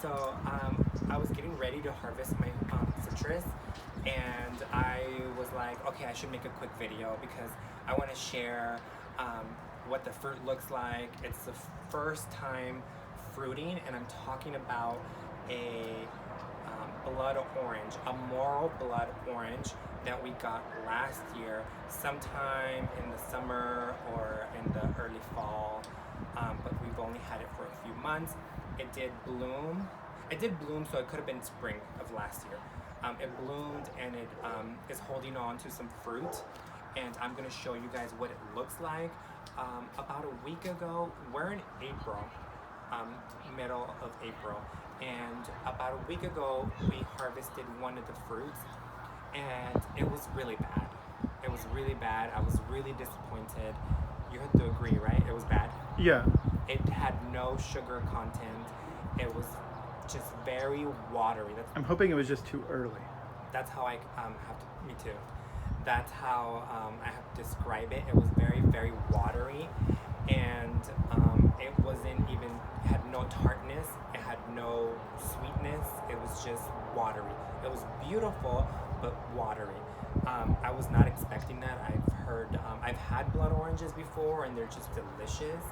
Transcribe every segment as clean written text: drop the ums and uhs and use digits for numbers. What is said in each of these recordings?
So I was getting ready to harvest my citrus, and I was like, okay, I should make a quick video because I want to share what the fruit looks like. It's the first time fruiting, and I'm talking about a blood orange, a Moro blood orange that we got last year, sometime in the summer or in the early fall, but we've only had it for a few months. It did bloom. It did bloom, so it could have been spring of last year. It bloomed and it is holding on to some fruit, and I'm gonna show you guys what it looks like. About a week ago, we're in April, middle of April, and about a week ago we harvested one of the fruits, and it was really bad. It was really bad. I was really disappointed. You have to agree, right? It was bad. Yeah. It had no sugar content. It was just very watery. I'm hoping it was just too early. That's how I have to. Me too. That's how I have to describe it. It was very, very watery, and it wasn't even. It had no tartness. It had no sweetness. It was just watery. It was beautiful, but watery. I was not expecting that. I've had blood oranges before, and they're just delicious.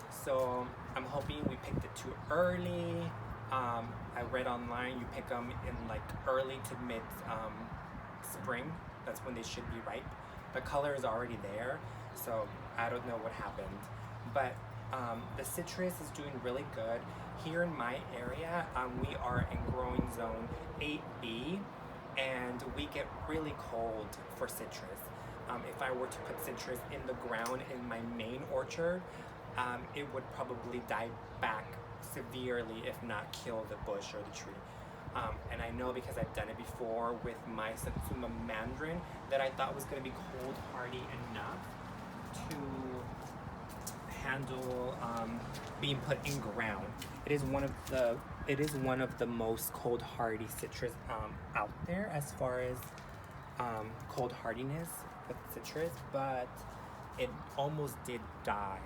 So I'm hoping we picked it too early. I read online you pick them in like early to mid spring. That's when they should be ripe. The color is already there, so I don't know what happened. But the citrus is doing really good. Here in my area, we are in growing zone 8B, and we get really cold for citrus. If I were to put citrus in the ground in my main orchard, it would probably die back severely, if not kill the bush or the tree. And I know because I've done it before with my Satsuma mandarin that I thought was going to be cold hardy enough to handle being put in ground. It is one of the most cold hardy citrus out there as far as cold hardiness with citrus, but it almost did die.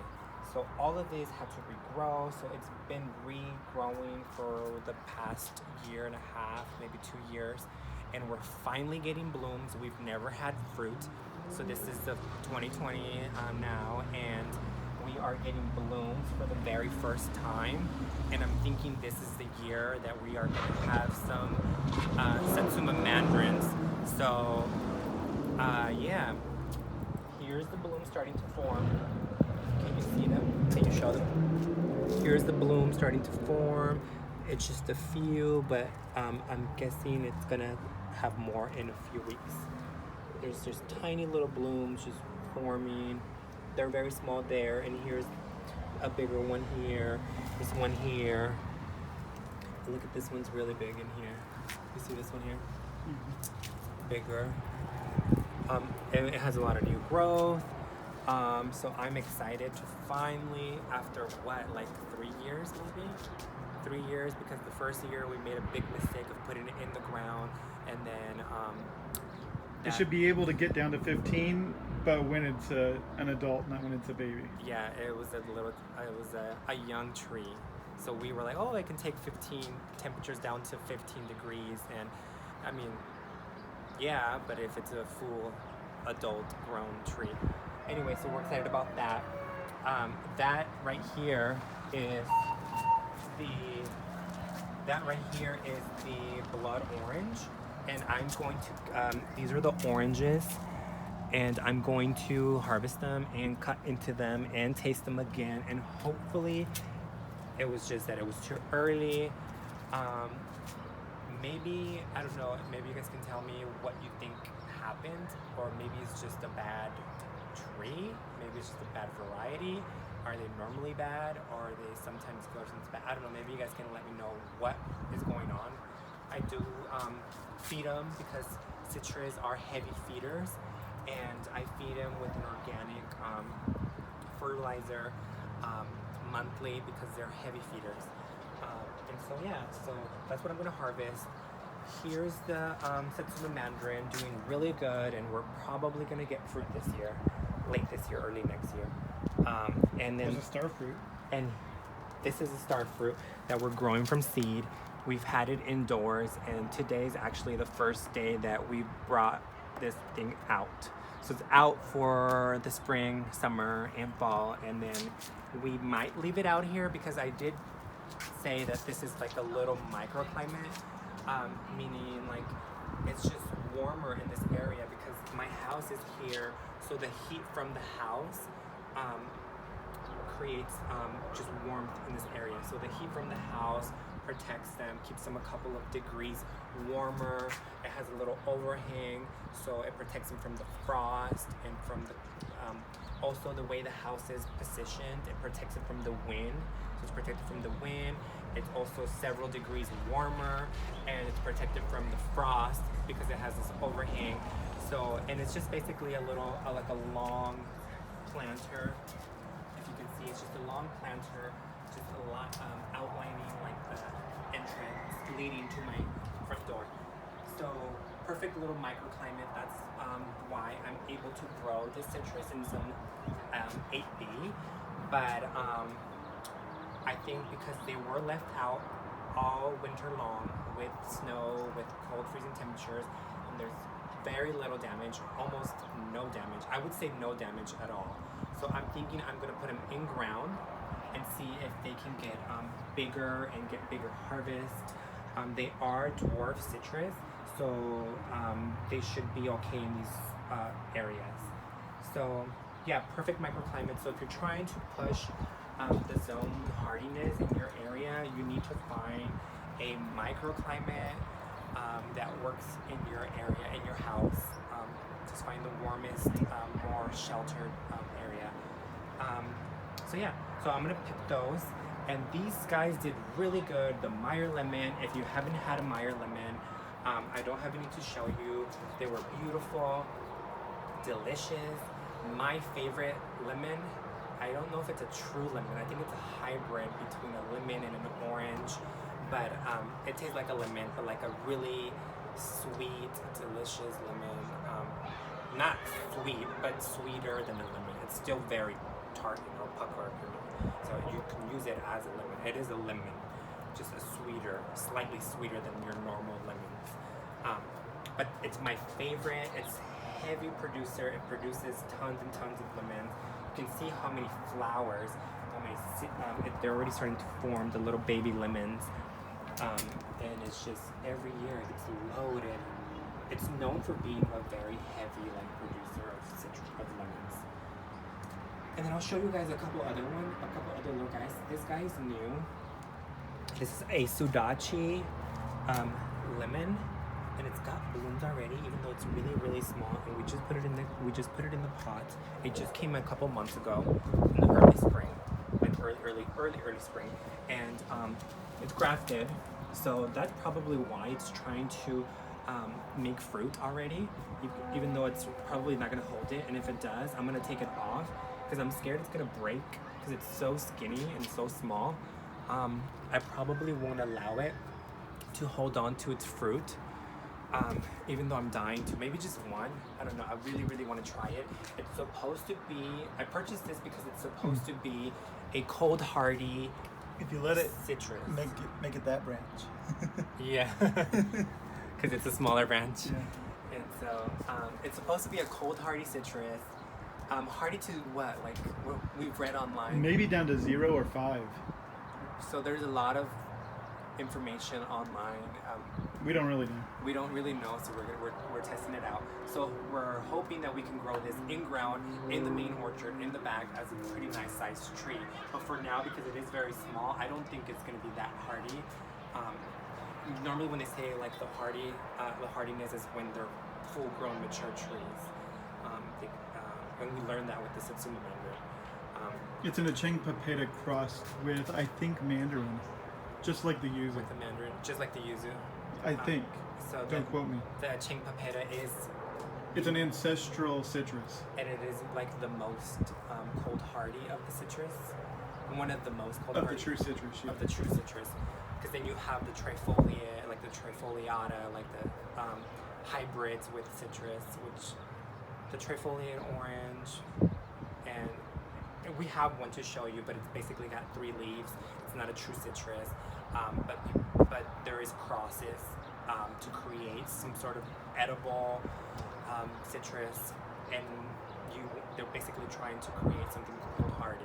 So all of these had to regrow, so it's been regrowing for the past year and a half, maybe 2 years, and we're finally getting blooms. We've never had fruit, so this is the 2020 now, and we are getting blooms for the very first time, and I'm thinking this is the year that we are going to have some Satsuma mandarins. So yeah, here's the bloom starting to form. Can you see them? Can you show them? Here's the bloom starting to form. It's just a few, but I'm guessing it's gonna have more in a few weeks. There's just tiny little blooms just forming. They're very small there, and here's a bigger one here. This one here. Look at this one's really big in here. You see this one here? Mm-hmm. Bigger. And it has a lot of new growth. So I'm excited to finally, after like 3 years maybe? 3 years, because the first year we made a big mistake of putting it in the ground, and then it should be able to get down to 15, but when it's an adult, not when it's a baby. Yeah, it was a young tree. So we were like, oh, I can take 15 temperatures down to 15 degrees, and I mean, yeah, but if it's a full adult grown tree. Anyway, so we're excited about that. That right here is the blood orange, and I'm going to, these are the oranges, and I'm going to harvest them and cut into them and taste them again, and hopefully it was just that it was too early. Maybe, I don't know, maybe you guys can tell me what you think happened, or maybe it's just a bad tree, maybe it's just a bad variety. Are they normally bad, or they sometimes go since bad? I don't know, maybe you guys can let me know what is going on. I do feed them because citrus are heavy feeders, and I feed them with an organic fertilizer monthly because they're heavy feeders. And so yeah, so that's what I'm gonna harvest. Here's the Satsuma mandarin doing really good, and we're probably gonna get fruit this year, late this year, early next year. And then there's a star fruit. And this is a star fruit that we're growing from seed. We've had it indoors, and today's actually the first day that we brought this thing out. So it's out for the spring, summer, and fall, and then we might leave it out here because I did say that this is like a little microclimate, meaning like it's just warmer in this area because my house is here, so the heat from the house creates just warmth in this area. So the heat from the house protects them, keeps them a couple of degrees warmer. It has a little overhang, so it protects them from the frost and from the also the way the house is positioned, it protects it from the wind. So it's protected from the wind. It's also several degrees warmer, and it's protected from the frost because it has this overhang. So, and it's just basically a little like a long planter. If you can see, it's just a long planter, just a lot outlining like the entrance leading to my front door. So perfect little microclimate. That's why I'm able to grow this citrus in zone 8B. But I think because they were left out all winter long with snow, with cold freezing temperatures, and there's very little damage, almost no damage. I would say no damage at all. So I'm thinking I'm gonna put them in ground and see if they can get bigger and get bigger harvest. They are dwarf citrus, so they should be okay in these areas. So yeah, perfect microclimate. So if you're trying to push the zone hardiness in your area, you need to find a microclimate that works in your area, in your house. Just find the warmest, more sheltered area. So yeah, so I'm gonna pick those. And these guys did really good. The Meyer lemon, if you haven't had a Meyer lemon, I don't have any to show you. They were beautiful, delicious. My favorite lemon, I don't know if it's a true lemon. I think it's a hybrid between a lemon and an orange. But it tastes like a lemon, but like a really sweet, delicious lemon. Not sweet, but sweeter than a lemon. It's still very tart, pucker. So you can use it as a lemon. It is a lemon, just a sweeter, slightly sweeter than your normal lemons. But it's my favorite. It's heavy producer. It produces tons and tons of lemons. You can see how many flowers. They're already starting to form the little baby lemons. And it's just every year it's loaded. It's known for being a very heavy producer of lemons. And then I'll show you guys a couple other little guys. This guy is new. This is a Sudachi lemon, and it's got blooms already, even though it's really, really small. And we just put it in the pot. It just came a couple months ago in the early spring, like early spring, and it's grafted. So that's probably why it's trying to make fruit already, even though it's probably not gonna hold it. And if it does, I'm gonna take it off because I'm scared it's gonna break because it's so skinny and so small. I probably won't allow it to hold on to its fruit, even though I'm dying to. Maybe just one. I don't know. I really, really want to try it. It's supposed to be. I purchased this because it's supposed to be a cold hardy. If you let it citrus, make it that branch. Yeah, because it's a smaller branch. Yeah. And so it's supposed to be a cold hardy citrus. Hardy to what? Like what we've read online. Maybe down to 0 or 5. So there's a lot of information online. We don't really know. We don't really know, so we're testing it out. So we're hoping that we can grow this in ground, in the main orchard, in the back as a pretty nice sized tree. But for now, because it is very small, I don't think it's going to be that hardy. Normally when they say like the hardiness is when they're full grown mature trees. And we learned that with the Satsuma mandarin. It's an Acheng papeda crossed with, I think, mandarin. Just like the yuzu. With the mandarin, just like the yuzu. I think. So don't quote me. The Acheng papeda is... It's an ancestral citrus. And it is like the most cold hardy of the citrus. One of the most cold hardy. Of the true citrus, yeah. Of the true citrus. Because then you have the trifoliate, like the trifoliata, like the hybrids with citrus, which... The trifoliate orange, and we have one to show you, but it's basically got 3 leaves. It's not a true citrus, but there is crosses to create some sort of edible citrus, and they're basically trying to create something cold hardy,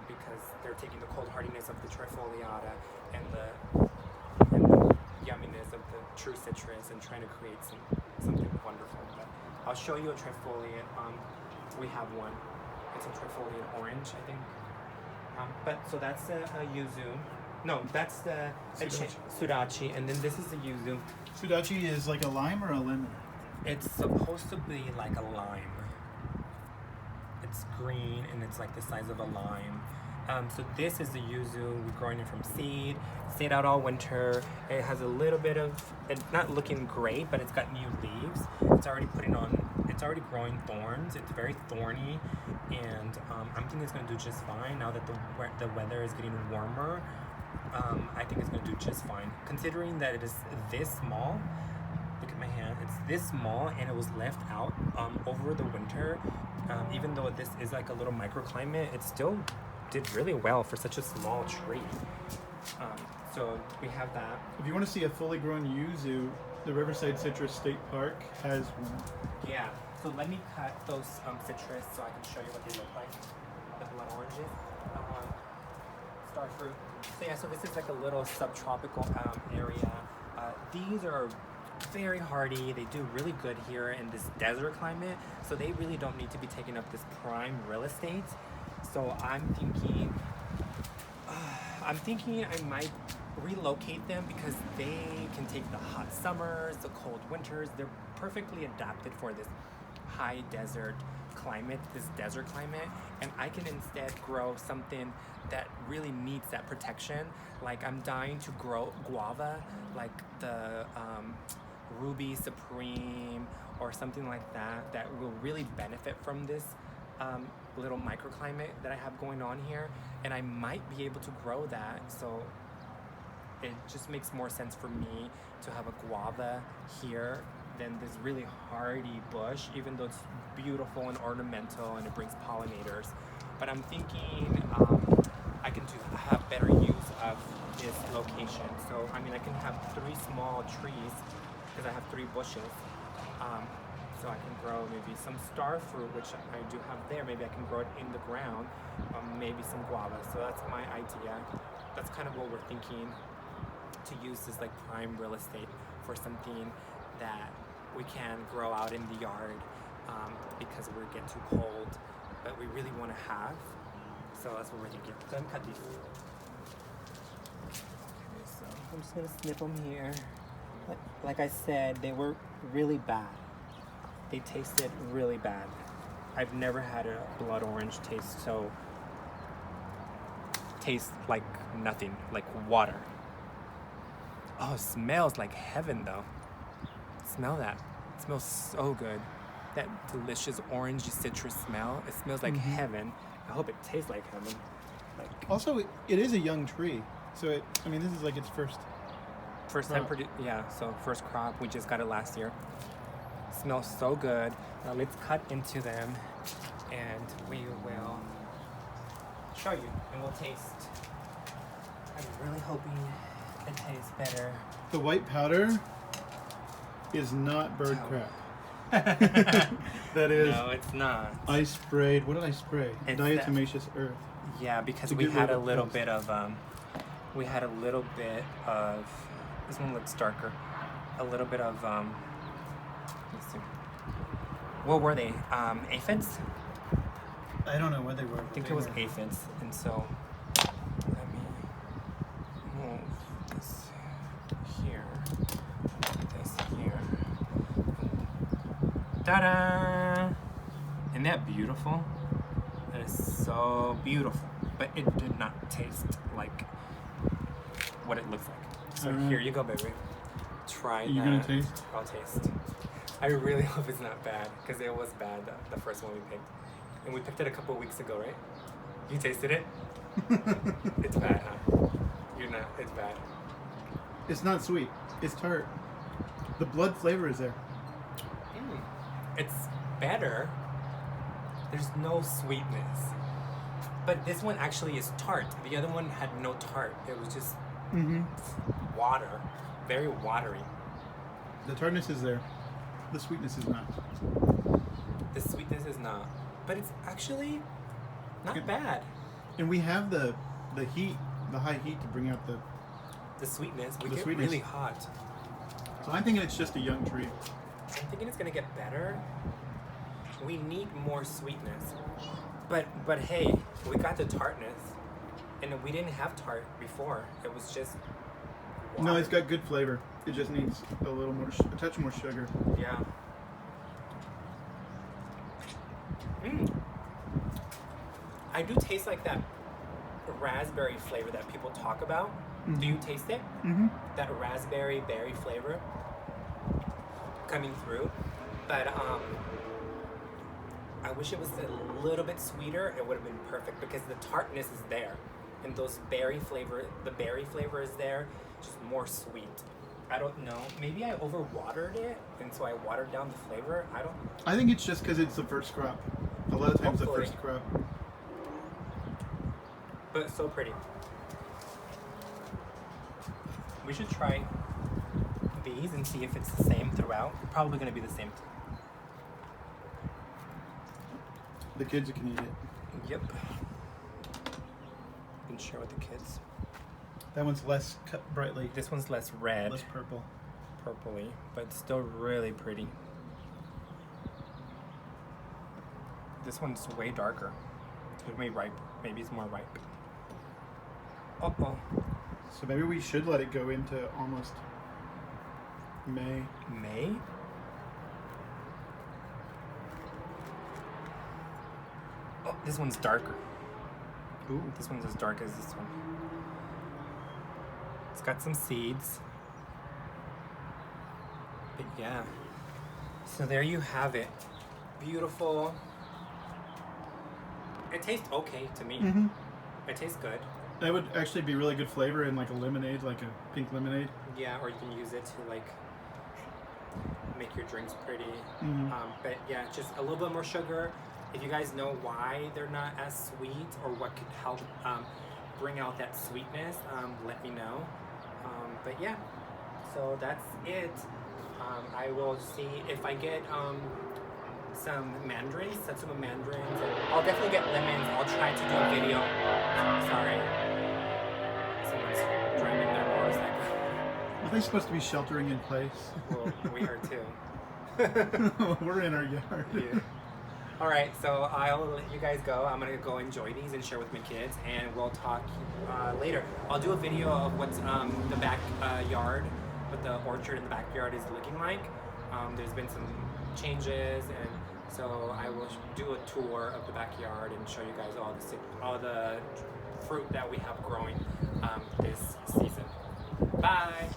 because they're taking the cold hardiness of the trifoliata and the yumminess of the true citrus and trying to create something wonderful. But I'll show you a trifoliate. We have one. It's a trifoliate orange, I think. But so that's a yuzu. No, that's the sudachi, and then this is the yuzu. Sudachi is like a lime or a lemon? It's supposed to be like a lime. It's green and it's like the size of a lime. So this is the yuzu. We're growing it from seed. Stayed out all winter. It has a little bit of, it's not looking great, but it's got new leaves. It's already growing thorns. It's very thorny, and I'm thinking it's gonna do just fine now that the weather is getting warmer. I think it's gonna do just fine, considering that it is this small. Look at my hand. It's this small, and it was left out over the winter. Even though this is like a little microclimate, it still did really well for such a small tree. So we have that. If you want to see a fully grown yuzu, the Riverside Citrus State Park has one. Yeah. So let me cut those citrus so I can show you what they look like. The blood oranges. Star fruit. So yeah, so this is like a little subtropical area. These are very hardy. They do really good here in this desert climate. So they really don't need to be taking up this prime real estate. So I'm thinking I might relocate them, because they can take the hot summers, the cold winters. They're perfectly adapted for this high desert climate, and I can instead grow something that really needs that protection. Like I'm dying to grow guava, like the Ruby Supreme or something like that will really benefit from this little microclimate that I have going on here, and I might be able to grow that. So it just makes more sense for me to have a guava here than this really hardy bush, even though it's beautiful and ornamental and it brings pollinators. But I'm thinking I can have better use of this location. So I mean, I can have 3 small trees because I have 3 bushes. So I can grow maybe some star fruit, which I do have there. Maybe I can grow it in the ground. Maybe some guava. So that's my idea. That's kind of what we're thinking, to use this like prime real estate for something that we can grow out in the yard, because we're getting too cold, but we really want to have. So that's what we're thinking. So I'm cut these. Okay, so I'm just gonna snip them here. Like I said, they were really bad. They tasted really bad. I've never had a blood orange taste like nothing, like water. Oh, it smells like heaven though. Smell that. It smells so good. That delicious orangey citrus smell. It smells like heaven. I hope it tastes like heaven. Also, it is a young tree, so this is like its first time so first crop. We just got it last year. Smells so good. Now let's cut into them, and we will show you, and we'll taste. I'm really hoping it tastes better. The white powder is not bird crap. That is. No, it's not. I sprayed. What did I spray? It's Diatomaceous earth. Yeah, because we had a little bit of. This one looks darker. A little bit of. Let's see. What were they? Aphids? I don't know what they were. I think it was aphids, and so. Let me move this here. This here. Ta-da! Isn't that beautiful? That is so beautiful. But it did not taste like what it looks like. So here you go, baby. Try that. You gonna taste? I'll taste. I really hope it's not bad, because it was bad, the first one we picked. And we picked it a couple of weeks ago, right? You tasted it? It's bad, huh? It's bad. It's not sweet. It's tart. The blood flavor is there. It's better. There's no sweetness. But this one actually is tart. The other one had no tart. It was just Mm-hmm. water, very watery. The tartness is there. The sweetness is not. The sweetness is not, but it's actually not Good. bad. And we have the heat, the high heat to bring out the. The sweetness, we The get sweetness. really hot. So I'm thinking it's just a young tree. I'm thinking it's gonna get better. We need more sweetness, but hey, we got the tartness, and we didn't have tart before. It was just No, water. it's got good flavor. It just needs a little more, a touch more sugar. Yeah. Mm. I do taste like that raspberry flavor that people talk about. Mhm. Do you taste it? Mm-hmm. That raspberry berry flavor coming through, but I wish it was a little bit sweeter. It would have been perfect because the tartness is there, and the berry flavor is there, just more sweet. I don't know. Maybe I overwatered it, and so I watered down the flavor. I don't. I think it's just because it's the first crop. A lot of times Hopefully. the first crop. But it's so pretty. We should try these and see if it's the same throughout. Probably gonna be the same. The kids can eat it. Yep. You can share with the kids. That one's less cut brightly, This one's less red, less purple. purpley, but still really pretty. This one's way darker. It may ripe. Maybe it's more ripe. Uh-oh. So maybe we should let it go into almost May. May? Oh, this one's darker. Ooh. This one's as dark as this one. It's got some seeds. But yeah. So there you have it. Beautiful. It tastes okay to me. Mm-hmm. It tastes good. That would actually be really good flavor in like a lemonade, like a pink lemonade. Yeah, or you can use it to like make your drinks pretty. Mhm. But yeah, just a little bit more sugar. If you guys know why they're not as sweet or what could help bring out that sweetness, let me know. But yeah, so that's it. I will see if I get some mandarins, Satsuma mandarins. I'll definitely get lemons. I'll try to do a video. Sorry. Someone's driving their motorcycle. Are they supposed to be sheltering in place? Well, we are too. We're in our yard. Yeah. All right, so I'll let you guys go. I'm gonna go enjoy these and share with my kids, and we'll talk later. I'll do a video of what's the back yard, what the orchard in the backyard is looking like. There's been some changes, and so I will do a tour of the backyard and show you guys all the fruit that we have growing this season. Bye.